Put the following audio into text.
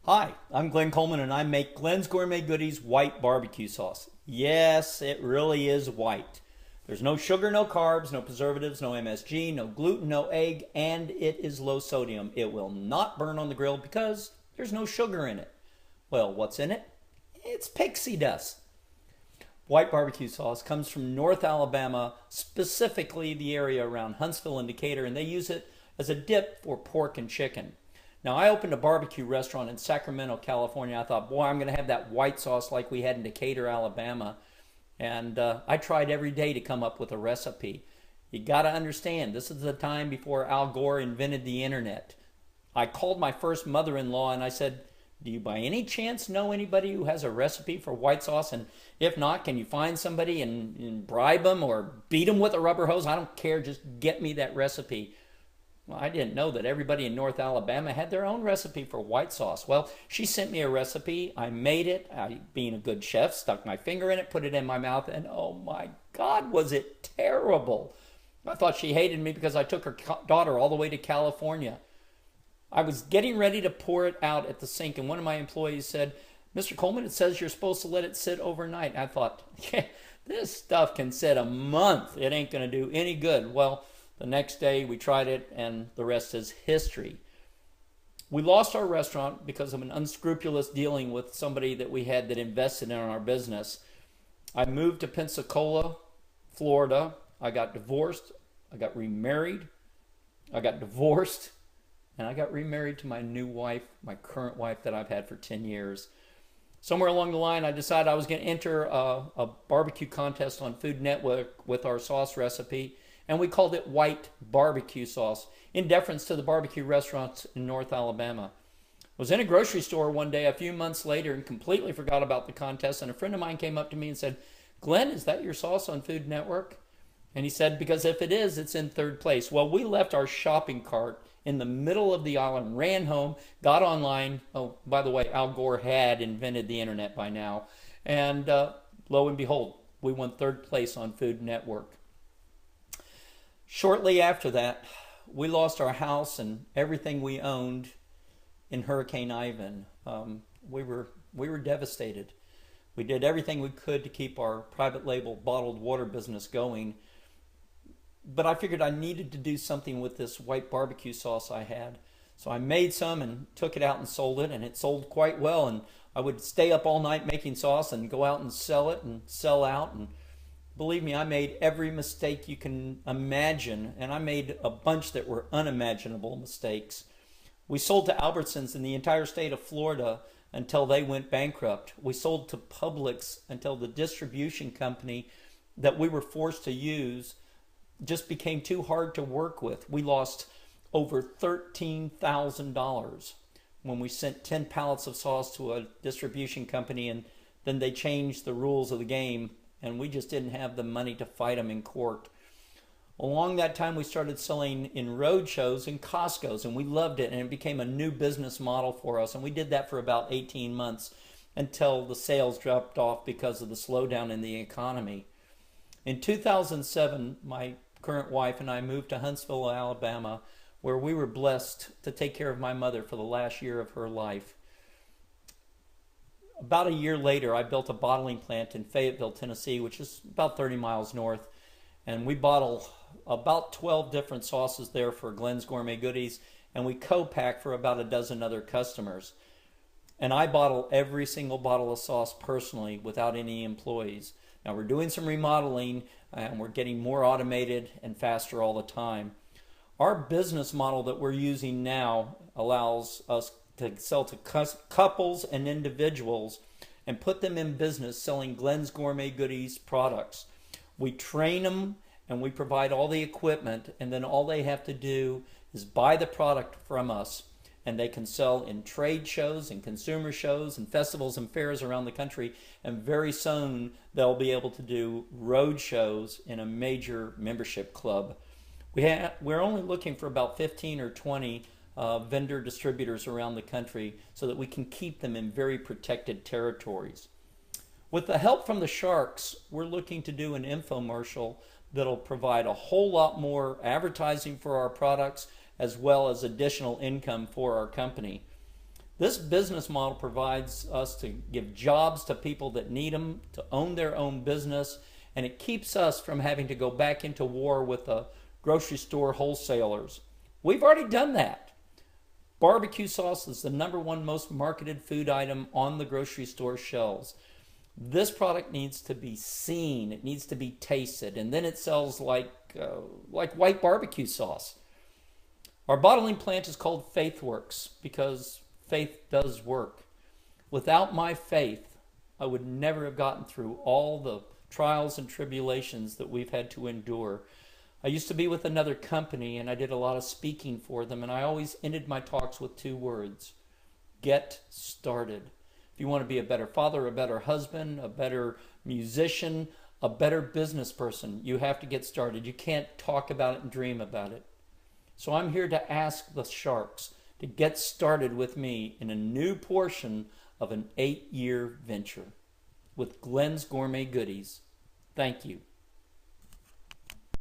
Hi, I'm Glenn Coleman and I make Glenn's Gourmet Goodies white barbecue sauce. Yes, it really is white. There's no sugar, no carbs, no preservatives, no MSG, no gluten, no egg, and it is low sodium. It will not burn on the grill because there's no sugar in it. Well, what's in it? It's pixie dust. White barbecue sauce comes from North Alabama, specifically the area around Huntsville and Decatur, and they use it as a dip for pork and chicken. Now, I opened a barbecue restaurant in Sacramento, California. I thought, boy, I'm going to have that white sauce like we had in Decatur, Alabama. And I tried every day to come up with a recipe. You got to understand, this is the time before Al Gore invented the internet. I called my first mother-in-law and I said, do you by any chance know anybody who has a recipe for white sauce? And if not, can you find somebody and bribe them or beat them with a rubber hose? I don't care, just get me that recipe. Well, I didn't know that everybody in North Alabama had their own recipe for white sauce. Well, she sent me a recipe. I made it. I, being a good chef, stuck my finger in it, put it in my mouth, and oh my God, was it terrible. I thought she hated me because I took her daughter all the way to California. I was getting ready to pour it out at the sink, and one of my employees said, Mr. Coleman, it says you're supposed to let it sit overnight. I thought, yeah, this stuff can sit a month. It ain't going to do any good. Well, the next day we tried it and the rest is history. We lost our restaurant because of an unscrupulous dealing with somebody that we had that invested in our business. I moved to Pensacola, Florida. I got divorced. I got remarried. I got divorced. And I got remarried to my new wife, my current wife that I've had for 10 years. Somewhere along the line, I decided I was going to enter a barbecue contest on Food Network with our sauce recipe. And we called it white barbecue sauce in deference to the barbecue restaurants in North Alabama. I was in a grocery store one day a few months later and completely forgot about the contest, and a friend of mine came up to me and said, Glenn, is that your sauce on Food Network? And he said, because if it is, it's in third place. Well, we left our shopping cart in the middle of the aisle and ran home, got online. Oh, by the way, Al Gore had invented the internet by now. And lo and behold, we won third place on Food Network. Shortly after that, we lost our house and everything we owned in Hurricane Ivan. We were devastated. We did everything we could to keep our private label bottled water business going. But I figured I needed to do something with this white barbecue sauce I had. So I made some and took it out and sold it, and it sold quite well. And I would stay up all night making sauce and go out and sell it and sell out. And believe me, I made every mistake you can imagine, and I made a bunch that were unimaginable mistakes. We sold to Albertsons in the entire state of Florida until they went bankrupt. We sold to Publix until the distribution company that we were forced to use just became too hard to work with. We lost over $13,000 when we sent 10 pallets of sauce to a distribution company, and then they changed the rules of the game, and we just didn't have the money to fight them in court. Along that time, we started selling in road shows and Costco's, and we loved it, and it became a new business model for us, and we did that for about 18 months until the sales dropped off because of the slowdown in the economy. In 2007, my current wife and I moved to Huntsville, Alabama, where we were blessed to take care of my mother for the last year of her life. About a year later, I built a bottling plant in Fayetteville, Tennessee, which is about 30 miles north, and we bottle about 12 different sauces there for Glenn's Gourmet Goodies, and we co-pack for about a dozen other customers. And I bottle every single bottle of sauce personally without any employees. Now we're doing some remodeling and we're getting more automated and faster all the time. Our business model that we're using now allows us to sell to couples and individuals and put them in business selling Glenn's Gourmet Goodies products. We train them and we provide all the equipment, and then all they have to do is buy the product from us, and they can sell in trade shows and consumer shows and festivals and fairs around the country, and very soon they'll be able to do road shows in a major membership club. We're only looking for about 15 or 20 vendor distributors around the country so that we can keep them in very protected territories. With the help from the Sharks, we're looking to do an infomercial that'll provide a whole lot more advertising for our products as well as additional income for our company. This business model provides us to give jobs to people that need them, to own their own business, and it keeps us from having to go back into war with the grocery store wholesalers. We've already done that. Barbecue sauce is the #1 most marketed food item on the grocery store shelves. This product needs to be seen, it needs to be tasted, and then it sells like white barbecue sauce. Our bottling plant is called FaithWorks because faith does work. Without my faith, I would never have gotten through all the trials and tribulations that we've had to endure. I used to be with another company and I did a lot of speaking for them, and I always ended my talks with 2 words: get started. If you want to be a better father, a better husband, a better musician, a better business person, you have to get started. You can't talk about it and dream about it. So I'm here to ask the Sharks to get started with me in a new portion of an 8-year venture with Glenn's Gourmet Goodies. Thank you.